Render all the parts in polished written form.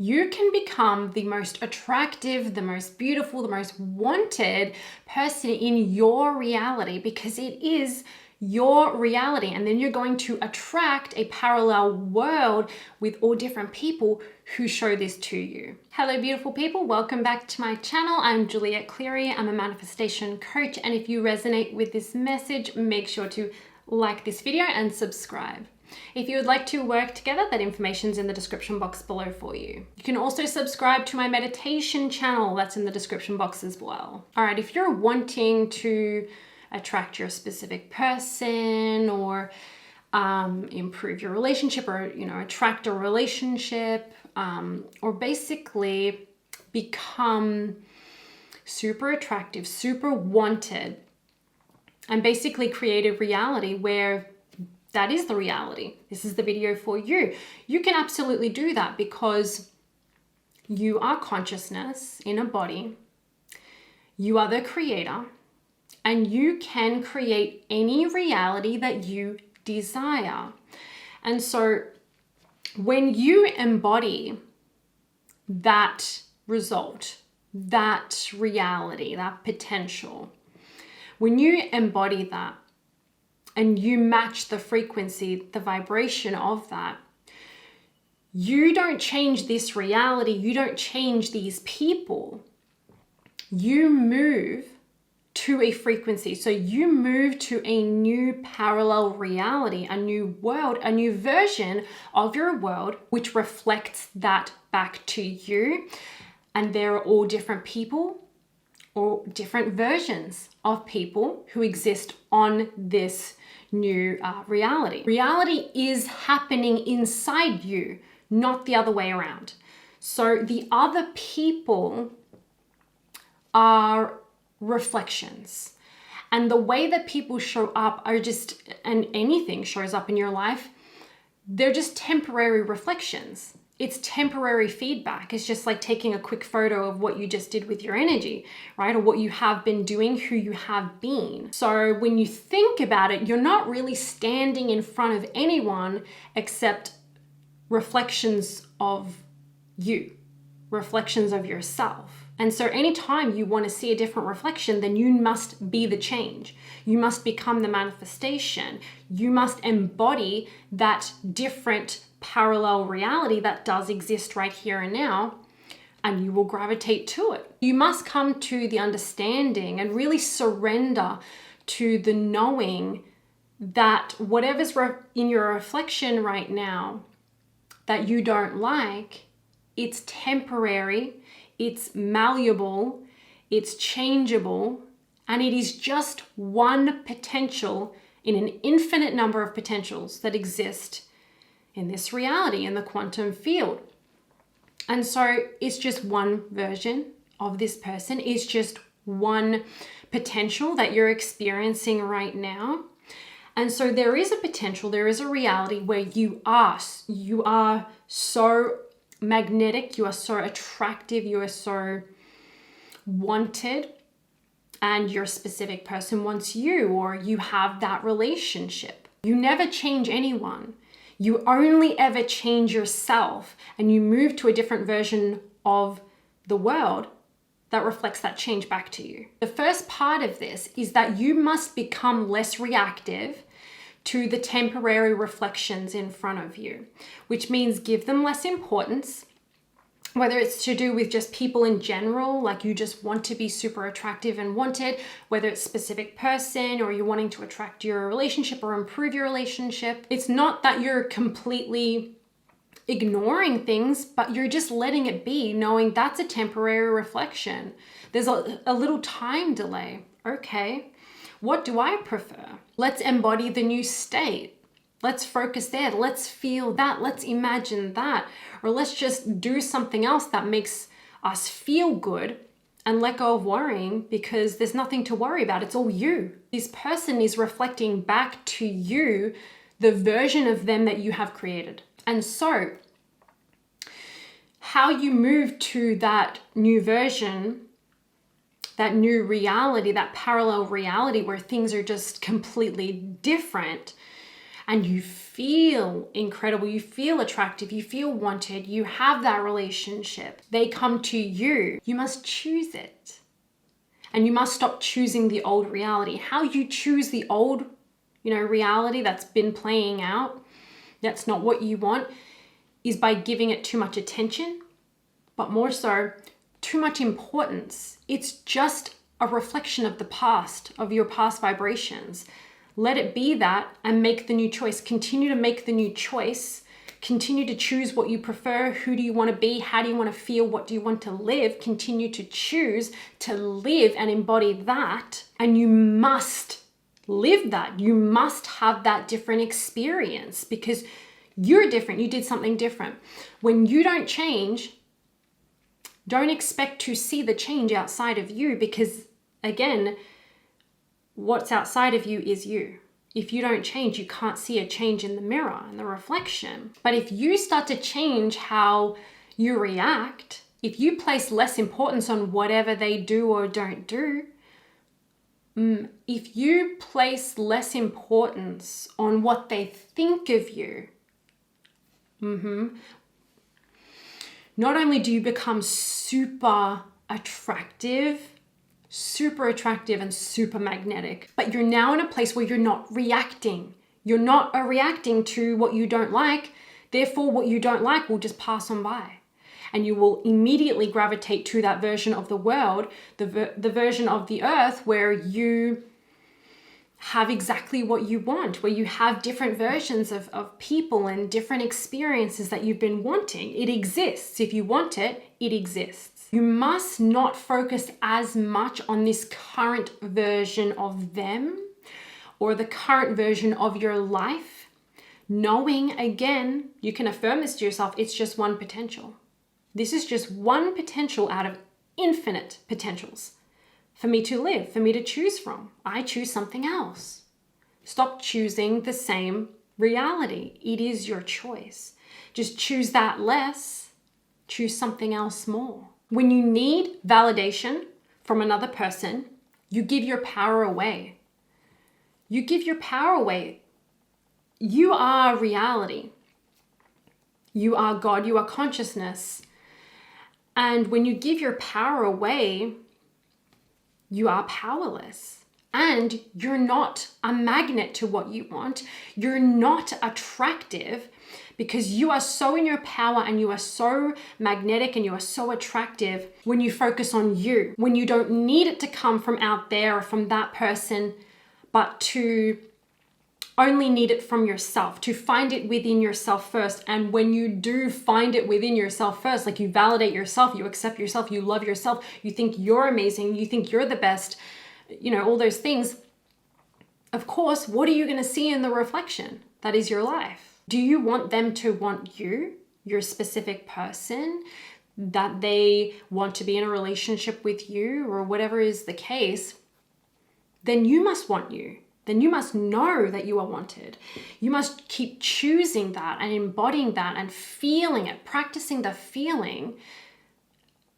you can become the most attractive, the most beautiful, the most wanted person in your reality, because it is your reality. And then you're going to attract a parallel world with all different people who show this to you. Hello, beautiful people. Welcome back to my channel. I'm Juliet Cleary. I'm a manifestation coach. And if you resonate with this message, make sure to like this video and subscribe. If you would like to work together, that information's in the description box below for you. You can also subscribe to my meditation channel. That's in the description box as well. All right, if you're wanting to attract your specific person or improve your relationship, or attract a relationship, or basically become super attractive, super wanted, and basically create a reality where that is the reality. This is the video for you. You can absolutely do that because you are consciousness in a body. You are the creator, and you can create any reality that you desire. And so when you embody that result, that reality, that potential, when you embody that, and you match the frequency, the vibration of that, you don't change this reality, you don't change these people. You move to a frequency. So you move to a new parallel reality, a new world, a new version of your world, which reflects that back to you. And there are all different people or different versions of people who exist on this new reality. Reality is happening inside you, not the other way around. So the other people are reflections. And the way that people show up are just, and anything shows up in your life, they're just temporary reflections. It's temporary feedback. It's just like taking a quick photo of what you just did with your energy, right? Or what you have been doing, who you have been. So when you think about it, you're not really standing in front of anyone except reflections of you, reflections of yourself. And so anytime you want to see a different reflection, then you must be the change. You must become the manifestation. You must embody that different parallel reality that does exist right here and now, and you will gravitate to it. You must come to the understanding and really surrender to the knowing that whatever's in your reflection right now that you don't like, it's temporary, it's malleable, it's changeable, and it is just one potential in an infinite number of potentials that exist in this reality, in the quantum field. And so it's just one version of this person. It's just one potential that you're experiencing right now. And so there is a potential, there is a reality where you are so magnetic, you are so attractive, you are so wanted, and your specific person wants you, or you have that relationship. You never change anyone. You only ever change yourself, and you move to a different version of the world that reflects that change back to you. The first part of this is that you must become less reactive to the temporary reflections in front of you, which means give them less importance, whether it's to do with just people in general, like you just want to be super attractive and wanted, whether it's a specific person or you're wanting to attract your relationship or improve your relationship. It's not that you're completely ignoring things, but you're just letting it be, knowing that's a temporary reflection. There's a little time delay. Okay, what do I prefer? Let's embody the new state. Let's focus there. Let's feel that. Let's imagine that. Or let's just do something else that makes us feel good and let go of worrying, because there's nothing to worry about. It's all you. This person is reflecting back to you the version of them that you have created. And so how you move to that new version, that new reality, that parallel reality where things are just completely different, and you feel incredible, you feel attractive, you feel wanted, you have that relationship, they come to you, you must choose it. And you must stop choosing the old reality. How you choose the old, reality that's been playing out, that's not what you want, is by giving it too much attention, but more so, too much importance. It's just a reflection of the past, of your past vibrations. Let it be that and make the new choice. Continue to make the new choice. Continue to choose what you prefer. Who do you want to be? How do you want to feel? What do you want to live? Continue to choose to live and embody that. And you must live that. You must have that different experience because you're different. You did something different. When you don't change, don't expect to see the change outside of you because, again, what's outside of you is you. If you don't change, you can't see a change in the mirror, in the reflection. But if you start to change how you react, if you place less importance on whatever they do or don't do, if you place less importance on what they think of you, not only do you become super attractive and super magnetic, but you're now in a place where you're not reacting. You're not reacting to what you don't like. Therefore, what you don't like will just pass on by. And you will immediately gravitate to that version of the world, the version of the earth where you have exactly what you want, where you have different versions of people and different experiences that you've been wanting. It exists. If you want it, it exists. You must not focus as much on this current version of them or the current version of your life, knowing, again, you can affirm this to yourself, it's just one potential. This is just one potential out of infinite potentials for me to live, for me to choose from. I choose something else. Stop choosing the same reality. It is your choice. Just choose that less, choose something else more. When you need validation from another person, you give your power away. You give your power away. You are reality. You are God. You are consciousness. And when you give your power away, you are powerless. And you're not a magnet to what you want. You're not attractive because you are so in your power and you are so magnetic and you are so attractive when you focus on you, when you don't need it to come from out there or from that person, but to only need it from yourself, to find it within yourself first. And when you do find it within yourself first, like you validate yourself, you accept yourself, you love yourself, you think you're amazing, you think you're the best, all those things. Of course, what are you going to see in the reflection? That is your life. Do you want them to want you, your specific person, that they want to be in a relationship with you or whatever is the case? Then you must want you. Then you must know that you are wanted. You must keep choosing that and embodying that and feeling it, practicing the feeling.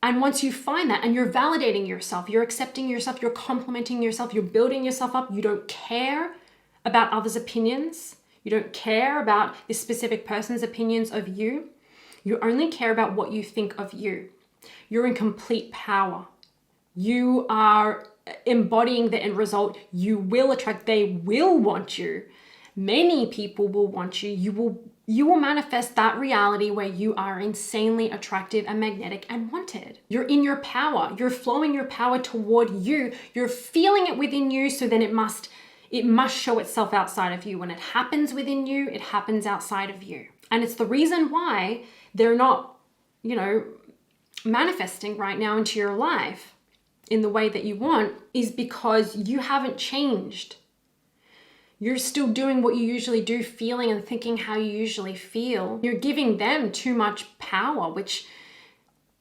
And once you find that and you're validating yourself, you're accepting yourself, you're complimenting yourself, you're building yourself up, you don't care about others' opinions, you don't care about this specific person's opinions of you, you only care about what you think of you. You're in complete power. You are embodying the end result. You will attract, they will want you. Many people will want you. You will manifest that reality where you are insanely attractive and magnetic and wanted. You're in your power. You're flowing your power toward you. You're feeling it within you, so then it must show itself outside of you. When it happens within you, it happens outside of you. And it's the reason why they're not, manifesting right now into your life in the way that you want, is because you haven't changed. You're still doing what you usually do, feeling and thinking how you usually feel. You're giving them too much power, which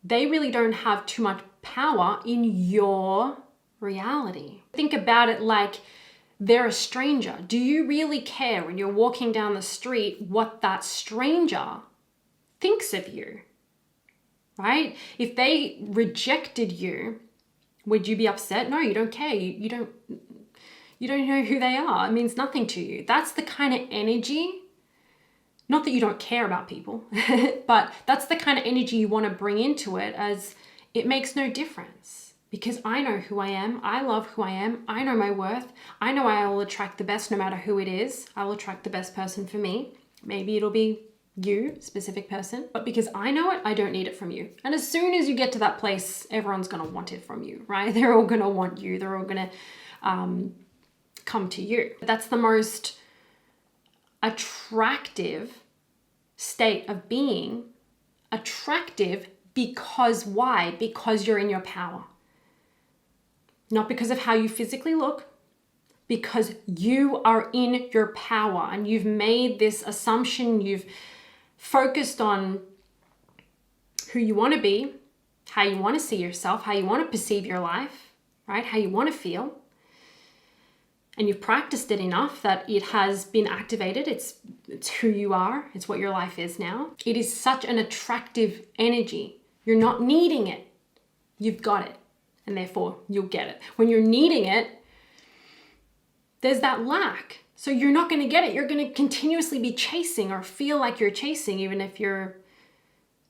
they really don't have too much power in your reality. Think about it like they're a stranger. Do you really care when you're walking down the street what that stranger thinks of you? Right? If they rejected you, would you be upset? No, you don't care. You You don't know who they are. It means nothing to you. That's the kind of energy, not that you don't care about people, but that's the kind of energy you want to bring into it, as it makes no difference. Because I know who I am. I love who I am. I know my worth. I know I will attract the best no matter who it is. I will attract the best person for me. Maybe it'll be you, specific person. But because I know it, I don't need it from you. And as soon as you get to that place, everyone's going to want it from you, right? They're all going to want you. They're all going to come to you. That's the most attractive state of being. Attractive because why? Because you're in your power. Not because of how you physically look, because you are in your power, and you've made this assumption, you've focused on who you want to be, how you want to see yourself, how you want to perceive your life, right? How you want to feel. And you've practiced it enough that it has been activated. It's who you are. It's what your life is now. It is such an attractive energy. You're not needing it. You've got it. And therefore you'll get it. When you're needing it, there's that lack. So you're not going to get it. You're going to continuously be chasing, or feel like you're chasing, even if you're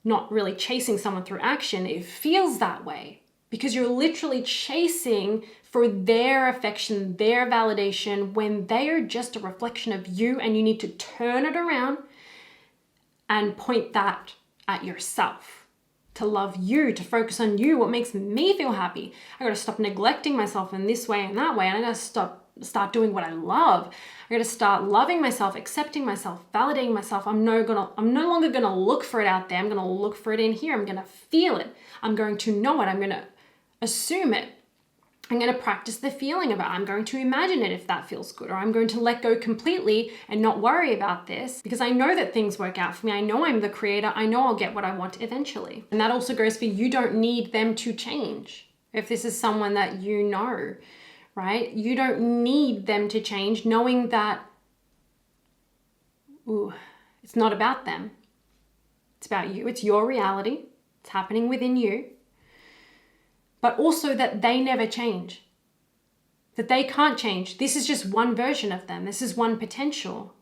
not really chasing someone through action. It feels that way because you're literally chasing for their affection, their validation, when they are just a reflection of you, and you need to turn it around and point that at yourself. To love you, to focus on you, what makes me feel happy. I gotta stop neglecting myself in this way and that way, and I gotta start doing what I love. I gotta start loving myself, accepting myself, validating myself. I'm no longer gonna look for it out there. I'm gonna look for it in here. I'm gonna feel it. I'm going to know it. I'm gonna assume it. I'm going to practice the feeling of it. I'm going to imagine it if that feels good, or I'm going to let go completely and not worry about this, because I know that things work out for me. I know I'm the creator. I know I'll get what I want eventually. And that also goes for you. Don't need them to change. If this is someone that you know, right? You don't need them to change, knowing that, it's not about them. It's about you. It's your reality. It's happening within you. But also that they never change, that they can't change. This is just one version of them. This is one potential.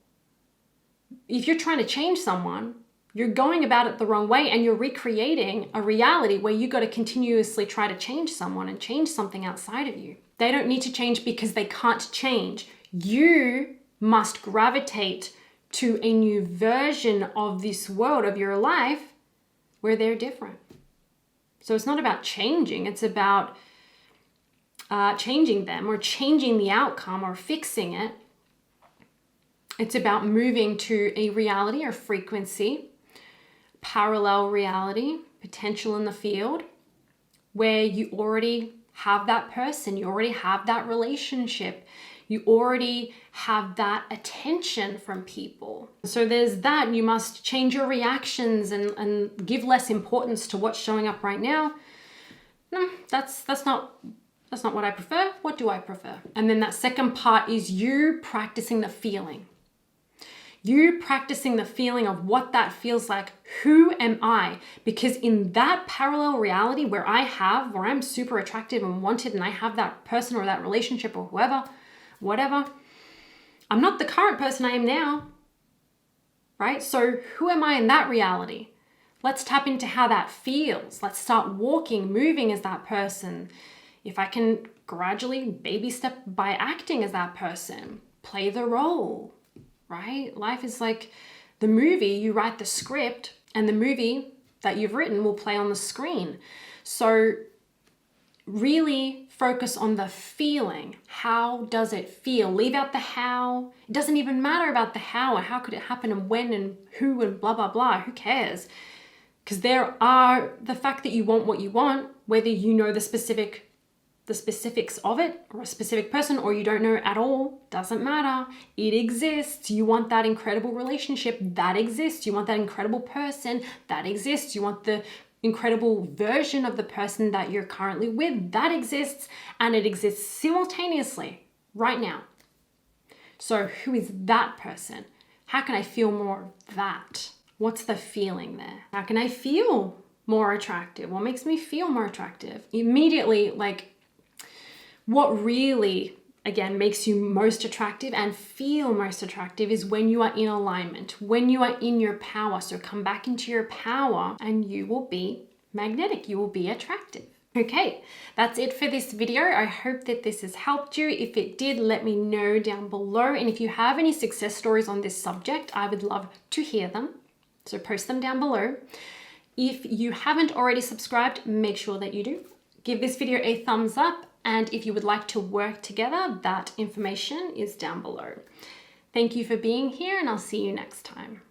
If you're trying to change someone, you're going about it the wrong way, and you're recreating a reality where you got to continuously try to change someone and change something outside of you. They don't need to change because they can't change. You must gravitate to a new version of this world, of your life, where they're different. So it's not about changing, it's about changing them, or changing the outcome, or fixing it. It's about moving to a reality or frequency, parallel reality, potential in the field, where you already have that person, you already have that relationship, you already have that attention from people. So there's that. You must change your reactions and give less importance to what's showing up right now. No, that's not what I prefer. What do I prefer? And then that second part is you practicing the feeling. You practicing the feeling of what that feels like. Who am I? Because in that parallel reality where I'm super attractive and wanted, and I have that person or that relationship or whoever, whatever, I'm not the current person I am now, right? So who am I in that reality? Let's tap into how that feels. Let's start walking, moving as that person. If I can gradually baby step by acting as that person, play the role, right? Life is like the movie. You write the script, and the movie that you've written will play on the screen. So really focus on the feeling. How does it feel? Leave out the how. It doesn't even matter about the how, and how could it happen, and when, and who, and blah, blah, blah. Who cares? Because the fact that you want what you want, whether you know the specifics of it, or a specific person, or you don't know at all, doesn't matter. It exists. You want that incredible relationship, that exists. You want that incredible person, that exists. You want the incredible version of the person that you're currently with, that exists, and it exists simultaneously right now. So who is that person? How can I feel more of that? What's the feeling there? How can I feel more attractive? What makes me feel more attractive? Immediately, like, what really again, makes you most attractive and feel most attractive is when you are in alignment, when you are in your power. So come back into your power and you will be magnetic, you will be attractive. Okay, that's it for this video. I hope that this has helped you. If it did, let me know down below. And if you have any success stories on this subject, I would love to hear them. So post them down below. If you haven't already subscribed, make sure that you do. Give this video a thumbs up. And if you would like to work together, that information is down below. Thank you for being here, and I'll see you next time.